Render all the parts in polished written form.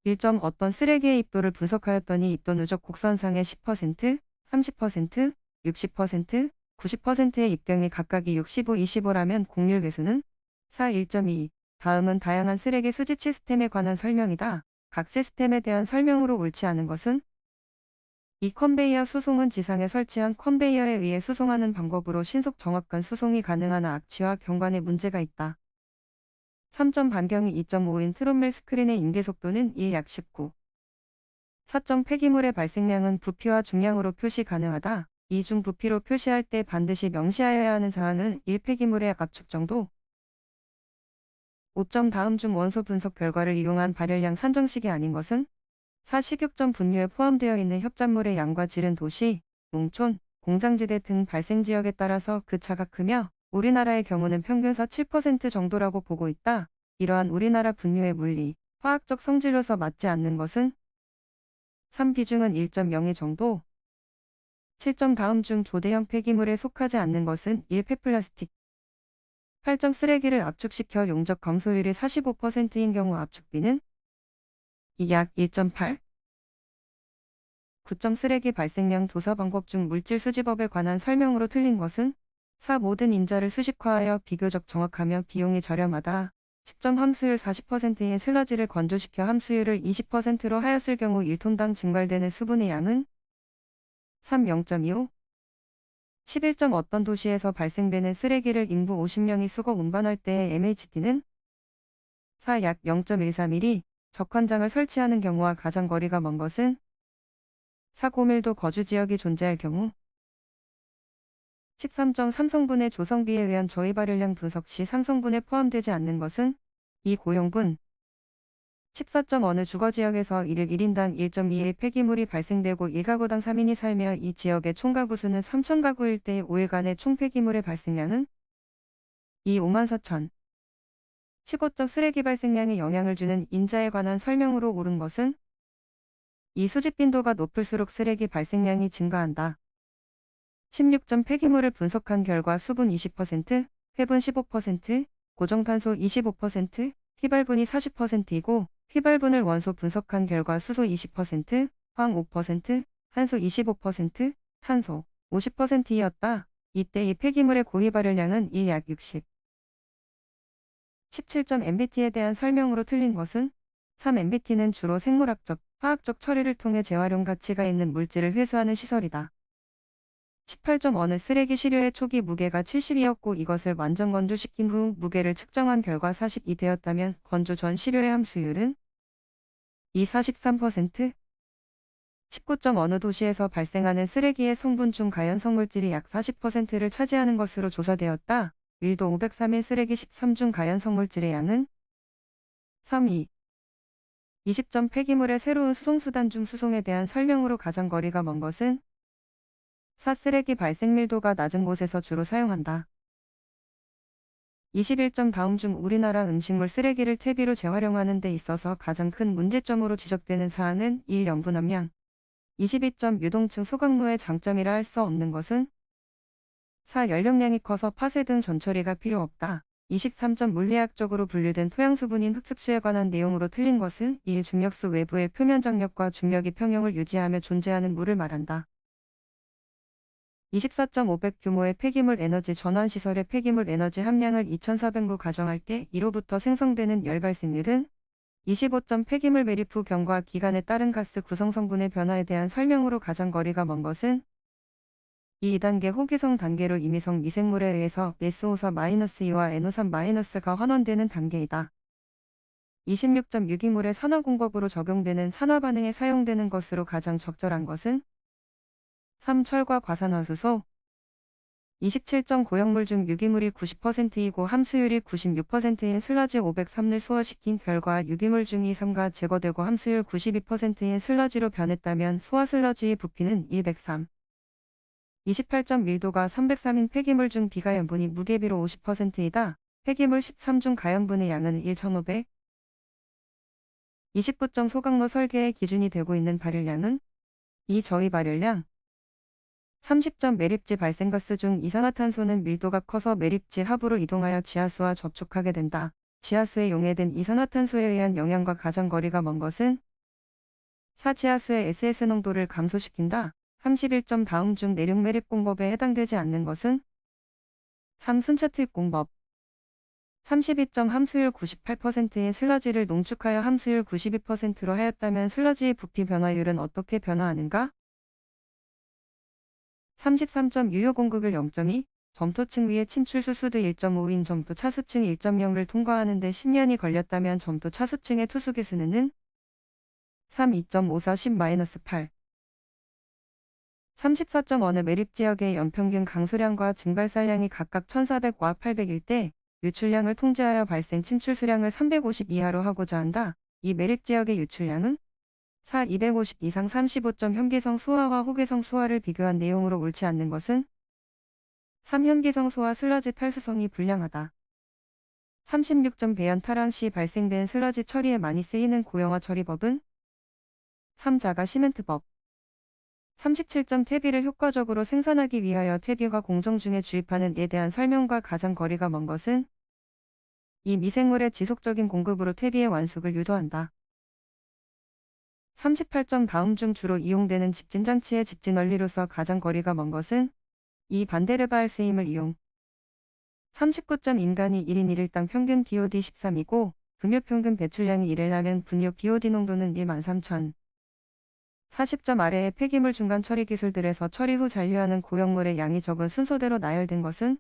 1점 어떤 쓰레기의 입도를 분석하였더니 입도 누적 곡선상의 10%, 30%, 60%, 90%의 입경이 각각이 65, 25라면 공률 계수는 4, 1.2. 다음은 다양한 쓰레기 수집 시스템에 관한 설명이다. 각 시스템에 대한 설명으로 옳지 않은 것은 이 컨베이어 수송은 지상에 설치한 컨베이어에 의해 수송하는 방법으로 신속 정확한 수송이 가능하나 악취와 경관에 문제가 있다. 3점 반경이 2.5인 트롯밀 스크린의 인계 속도는 1 약 19. 4점 폐기물의 발생량은 부피와 중량으로 표시 가능하다. 이 중 부피로 표시할 때 반드시 명시하여야 하는 사항은 1 폐기물의 압축 정도. 5점 다음 중 원소 분석 결과를 이용한 발열량 산정식이 아닌 것은 4 식육점 분류에 포함되어 있는 협작물의 양과 질은 도시, 농촌, 공장지대 등 발생 지역에 따라서 그 차가 크며 우리나라의 경우는 평균 4, 7% 정도라고 보고 있다. 이러한 우리나라 분류의 물리, 화학적 성질로서 맞지 않는 것은 3 비중은 1.02 정도. 7점 다음 중 조대형 폐기물에 속하지 않는 것은 1 폐플라스틱. 8점 쓰레기를 압축시켜 용적 검소율이 45%인 경우 압축비는 2 약 1.8. 9점 쓰레기 발생량 조사 방법 중 물질 수집업에 관한 설명으로 틀린 것은 4 모든 인자를 수식화하여 비교적 정확하며 비용이 저렴하다. 10점 함수율 40%인 슬러지를 건조시켜 함수율을 20%로 하였을 경우 1톤당 증발되는 수분의 양은 3 0.25. 11점 어떤 도시에서 발생되는 쓰레기를 인구 50명이 수거 운반할 때의 MHD는 4 약 0.13mm. 적환장을 설치하는 경우와 가장 거리가 먼 것은 4 고밀도 거주지역이 존재할 경우. 13점 삼성분해 조성비에 의한 저희 발열량 분석 시 삼성분해 포함되지 않는 것은 2 고용분. 14점 어느 주거지역에서 1일 1인당 1.21 폐기물이 발생되고 1가구당 3인이 살며 이 지역의 총가구 수는 3,000가구일 때 5일간의 총 폐기물의 발생량은 2 54,000. 15점 쓰레기 발생량에 영향을 주는 인자에 관한 설명으로 옳은 것은 이 수집 빈도가 높을수록 쓰레기 발생량이 증가한다. 16점 폐기물을 분석한 결과 수분 20%, 회분 15%, 고정탄소 25%, 휘발분이 40%이고 휘발분을 원소 분석한 결과 수소 20%, 황 5%, 산소 25%, 탄소 50%이었다. 이때 이 폐기물의 고휘 발열량은 1 약 60. 17점 MBT에 대한 설명으로 틀린 것은 3 MBT는 주로 생물학적, 화학적 처리를 통해 재활용 가치가 있는 물질을 회수하는 시설이다. 18점 어느 쓰레기 시료의 초기 무게가 70이었고 이것을 완전 건조시킨 후 무게를 측정한 결과 42 되었다면 건조 전 시료의 함수율은 2 43%. 19점 어느 도시에서 발생하는 쓰레기의 성분 중 가연 성물질이 약 40%를 차지하는 것으로 조사되었다. 밀도 503의 쓰레기 13 중 가연 성물질의 양은 3, 2. 20점 폐기물의 새로운 수송수단 중 수송에 대한 설명으로 가장 거리가 먼 것은 4 쓰레기 발생 밀도가 낮은 곳에서 주로 사용한다. 21점 다음 중 우리나라 음식물 쓰레기를 퇴비로 재활용하는 데 있어서 가장 큰 문제점으로 지적되는 사항은 1. 염분 함량. 22점 유동층 소각로의 장점이라 할 수 없는 것은 4. 연령량이 커서 파쇄 등 전처리가 필요 없다. 23점 물리학적으로 분류된 토양수분인 흑습수에 관한 내용으로 틀린 것은 1. 중력수 외부의 표면 장력과 중력이 평형을 유지하며 존재하는 물을 말한다. 24점 500 규모의 폐기물 에너지 전환시설의 폐기물 에너지 함량을 2400로 가정할 때 이로부터 생성되는 열 발생률은 25점 폐기물 매립 후 경과 기간에 따른 가스 구성 성분의 변화에 대한 설명으로 가장 거리가 먼 것은 이 2단계 호기성 단계로 임의성 미생물에 의해서 SO4-2와 NO3-가 환원되는 단계이다. 26점 유기물의 산화공법으로 적용되는 산화반응에 사용되는 것으로 가장 적절한 것은 3. 철과 과산화수소. 27점 고형물 중 유기물이 90%이고 함수율이 96%인 슬러지 503를 소화시킨 결과 유기물 중 2, 3가 제거되고 함수율 92%인 슬러지로 변했다면 소화 슬러지의 부피는 103. 28점 밀도가 303인 폐기물 중 비가연분이 무게비로 50%이다. 폐기물 13 중 가연분의 양은 1,500. 29점 소각로 설계의 기준이 되고 있는 발열량은 2 저희 발열량. 30점 매립지 발생가스 중 이산화탄소는 밀도가 커서 매립지 하부로 이동하여 지하수와 접촉하게 된다. 지하수에 용해된 이산화탄소에 의한 영향과 가장 거리가 먼 것은 4. 지하수의 SS 농도를 감소시킨다. 31점 다음 중 내륙 매립 공법에 해당되지 않는 것은 3. 순차 투입 공법. 32점 함수율 98%의 슬러지를 농축하여 함수율 92%로 하였다면 슬러지의 부피 변화율은 어떻게 변화하는가? 33점 유효 공극을 0.2, 점토층 위에 침출 수수드 1.5인 점토 차수층 1.0를 통과하는 데 10년이 걸렸다면 점토 차수층의 투수 개수는 3. 2.54 10-8. 34점 어느 매립 지역의 연평균 강수량과 증발산량이 각각 1400와 800일 때 유출량을 통제하여 발생 침출 수량을 350 이하로 하고자 한다. 이 매립 지역의 유출량은 4. 250 이상 35점 현기성 수화와 호기성 수화를 비교한 내용으로 옳지 않는 것은 3. 현기성 수화 슬러지 탈수성이 불량하다. 36점 배연 탈환 시 발생된 슬러지 처리에 많이 쓰이는 고형화 처리법은 3. 자가 시멘트법. 37점 퇴비를 효과적으로 생산하기 위하여 퇴비가 공정 중에 주입하는 에 대한 설명과 가장 거리가 먼 것은 이 미생물의 지속적인 공급으로 퇴비의 완숙을 유도한다. 38점 다음 중 주로 이용되는 집진장치의 집진 원리로서 가장 거리가 먼 것은 이 반데르바알 세임을 이용. 39점 인간이 1인 1일당 평균 BOD 13이고 분유 평균 배출량이 1이라면 분유 BOD 농도는 13,000. 40점 아래의 폐기물 중간 처리 기술들에서 처리 후 잔류하는 고형물의 양이 적은 순서대로 나열된 것은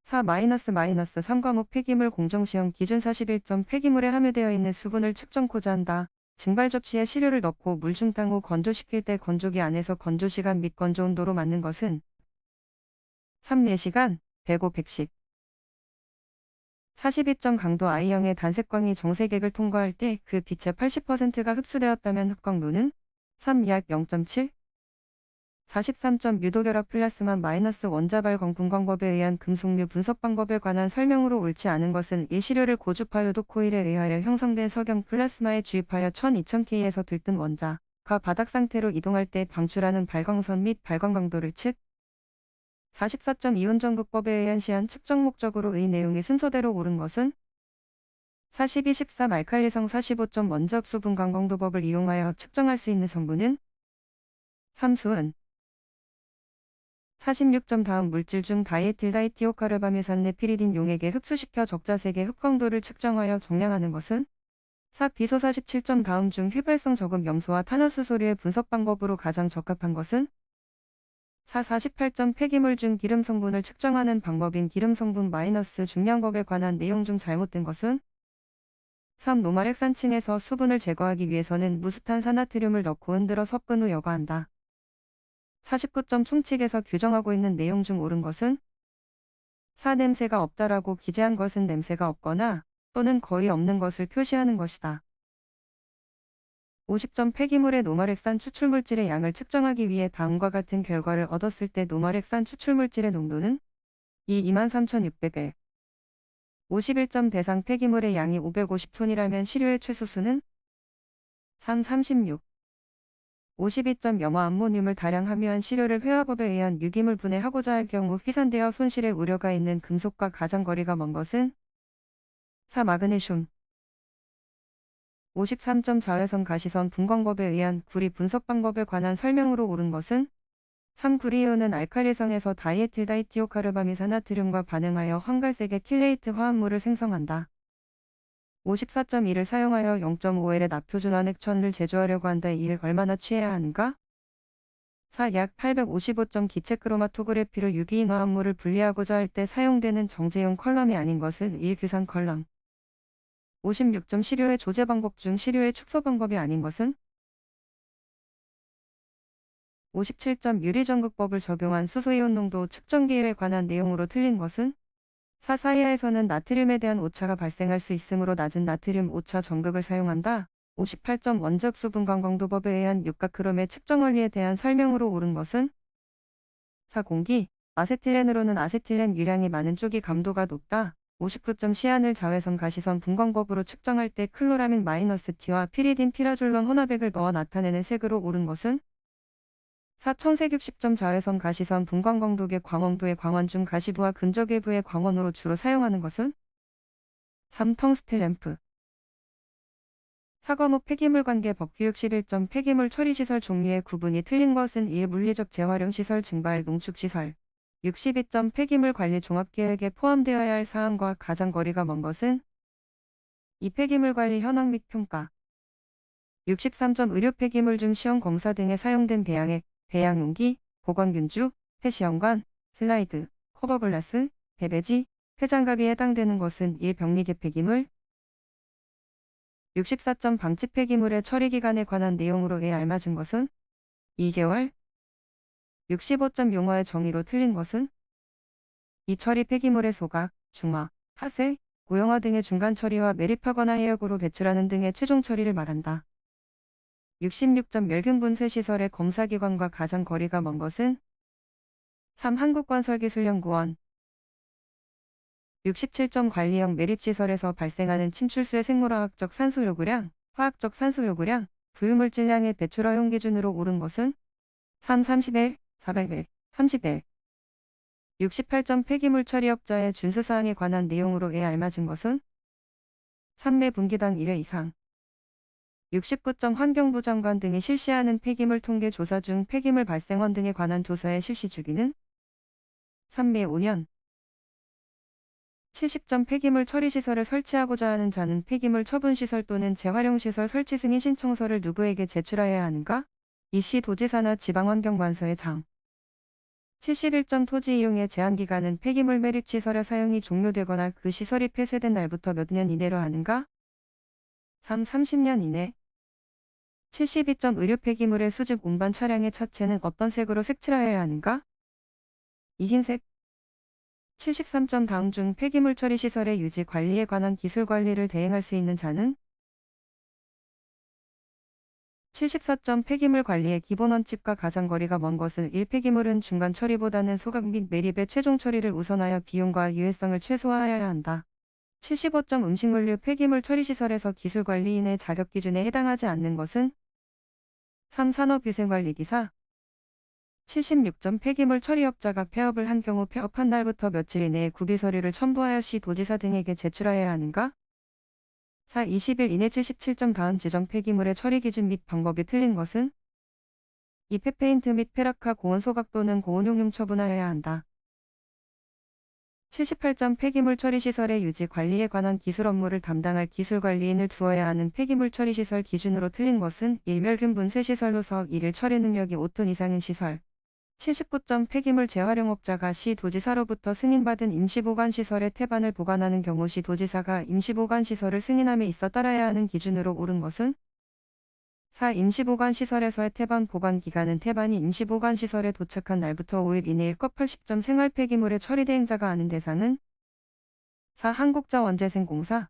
4-3 과목 폐기물 공정시험 기준 41점 폐기물에 함유되어 있는 수분을 측정코자 한다. 증발 접시에 시료를 넣고 물 중탕 후 건조시킬 때 건조기 안에서 건조시간 및 건조온도로 맞는 것은 3. 4시간, 105, 110. 42점 강도 I형의 단색광이 정세객을 통과할 때 그 빛의 80%가 흡수되었다면 흑광도는 3. 약 0.7. 43점 유도결합 플라스마 원자발 분광법에 의한 금속류 분석 방법에 관한 설명으로 옳지 않은 것은 일시료를 고주파 요도 코일에 의하여 형성된 석영 플라스마에 주입하여 12,000K에서 들뜬 원자가 바닥 상태로 이동할 때 방출하는 발광선 및 발광 강도를 측. 44점 이온 전극법에 의한 시한 측정 목적으로 의 내용이 순서대로 옳은 것은 42, 13 알칼리성 45점 원적 수분 강광도법을 이용하여 측정할 수 있는 성분은 3. 수은. 46점 다음 물질 중 다이에틸다이티오카르바메산네 피리딘 용액에 흡수시켜 적자색의 흑광도를 측정하여 정량하는 것은 4. 비소 47점 다음 중 휘발성 저금 염소와 탄화수소류의 분석 방법으로 가장 적합한 것은 4. 48점 폐기물 중 기름 성분을 측정하는 방법인 기름 성분 중량법에 관한 내용 중 잘못된 것은 3. 노말액산층에서 수분을 제거하기 위해서는 무스탄산나트륨을 넣고 흔들어 섞은 후 여과한다. 49점 총칙에서 규정하고 있는 내용 중 옳은 것은 4. 냄새가 없다라고 기재한 것은 냄새가 없거나 또는 거의 없는 것을 표시하는 것이다. 50점 폐기물의 노말액산 추출물질의 양을 측정하기 위해 다음과 같은 결과를 얻었을 때 노말액산 추출물질의 농도는 2. 23,600에 51점 대상 폐기물의 양이 550톤이라면 시료의 최소수는 3. 36. 52점 염화 암모늄을 다량 함유한 시료를 회화법에 의한 유기물 분해하고자 할 경우 휘산되어 손실의 우려가 있는 금속과 가장 거리가 먼 것은 4. 마그네슘. 53점 자외선 가시선 분광법에 의한 구리 분석 방법에 관한 설명으로 옳은 것은 3. 구리이온은 알칼리성에서 다이에틸다이티오카르바미산나트륨과 반응하여 황갈색의 킬레이트 화합물을 생성한다. 54.1을 사용하여 0.5L의 나표준환 액천을 제조하려고 한다. 이를 얼마나 취해야 하는가? 4. 약 855점 기체 크로마토그래피를 유기인 화합물을 분리하고자 할 때 사용되는 정제용 컬럼이 아닌 것은 1. 규산 컬럼. 56점 시료의 조제 방법 중 시료의 축소 방법이 아닌 것은 57점 유리전극법을 적용한 수소이온 농도 측정기에 관한 내용으로 틀린 것은 4. 사이아에서는 나트륨에 대한 오차가 발생할 수 있으므로 낮은 나트륨 오차 전극을 사용한다. 58점 원적 수분 강광도법에 의한 육각크롬의 측정 원리에 대한 설명으로 옳은 것은 4. 공기, 아세틸렌으로는 아세틸렌 유량이 많은 쪽이 감도가 높다. 59점 시안을 자외선 가시선 분광법으로 측정할 때 클로라민 T와 피리딘 피라졸론 혼합액을 넣어 나타내는 색으로 옳은 것은 4. 청색 60점 자외선 가시선 분광광도계 광원부의 광원 중 가시부와 근적외부의 광원으로 주로 사용하는 것은 3. 텅스텐 램프. 4과목 폐기물 관계 법규 61점 폐기물 처리시설 종류의 구분이 틀린 것은 1. 물리적 재활용시설 증발 농축시설 62점 폐기물 관리 종합계획에 포함되어야 할 사항과 가장 거리가 먼 것은 2. 폐기물 관리 현황 및 평가 63점 의료 폐기물 중 시험 검사 등에 사용된 배양액, 배양용기, 보관균주, 폐시험관, 슬라이드, 커버글라스, 배배지, 폐장갑이 해당되는 것은 1. 병리계 폐기물 64점 방치 폐기물의 처리 기간에 관한 내용으로 알맞은 것은 2개월 65점 용어의 정의로 틀린 것은 이 처리 폐기물의 소각, 중화, 파쇄, 고형화 등의 중간 처리와 매립하거나 해역으로 배출하는 등의 최종 처리를 말한다. 66점 멸균 분쇄 시설의 검사 기관과 가장 거리가 먼 것은 3. 한국건설기술연구원 67점 관리형 매립시설에서 발생하는 침출수의 생물화학적 산소 요구량, 화학적 산소 요구량, 부유물질량의 배출 허용 기준으로 옳은 것은 3. 30일, 400일, 30일 68점 폐기물 처리업자의 준수사항에 관한 내용으로 알맞은 것은 3매 분기당 1회 이상 69점 환경부 장관 등이 실시하는 폐기물 통계 조사 중 폐기물 발생원 등에 관한 조사의 실시 주기는 3매 5년 70점 폐기물 처리시설을 설치하고자 하는 자는 폐기물 처분시설 또는 재활용시설 설치 승인 신청서를 누구에게 제출하여야 하는가? 이시 도지사나 지방환경관서의 장. 71점 토지 이용의 제한기간은 폐기물 매립시설의 사용이 종료되거나 그 시설이 폐쇄된 날부터 몇 년 이내로 하는가? 3. 30년 이내 72점 의료 폐기물의 수집 운반 차량의 차체는 어떤 색으로 색칠하여야 하는가? 2. 흰색 73점 다음 중 폐기물 처리 시설의 유지 관리에 관한 기술 관리를 대행할 수 있는 자는 74점 폐기물 관리의 기본 원칙과 가장 거리가 먼 것은 1. 폐기물은 중간 처리보다는 소각 및 매립의 최종 처리를 우선하여 비용과 유해성을 최소화해야 한다. 75점 음식물류 폐기물 처리 시설에서 기술 관리인의 자격 기준에 해당하지 않는 것은 3. 산업위생관리기사 76점 폐기물 처리업자가 폐업을 한 경우 폐업한 날부터 며칠 이내에 구비 서류를 첨부하여 시 도지사 등에게 제출하여야 하는가? 4. 20일 이내 77점 다음 지정 폐기물의 처리 기준 및 방법이 틀린 것은 2. 폐페인트 및 페라카 고온 소각 또는 고온용융 처분하여야 한다. 78점 폐기물 처리 시설의 유지 관리에 관한 기술 업무를 담당할 기술관리인을 두어야 하는 폐기물 처리 시설 기준으로 틀린 것은 1. 멸균 분쇄 시설로서 1일 처리 능력이 5톤 이상인 시설 79점 폐기물 재활용업자가 시 도지사로부터 승인받은 임시보관시설의 태반을 보관하는 경우 시 도지사가 임시보관시설을 승인함에 있어 따라야 하는 기준으로 옳은 것은 4. 임시보관시설에서의 태반 보관 기간은 태반이 임시보관시설에 도착한 날부터 5일 이내일 것 80점 생활폐기물의 처리 대행자가 아는 대상은 4. 한국자원재생공사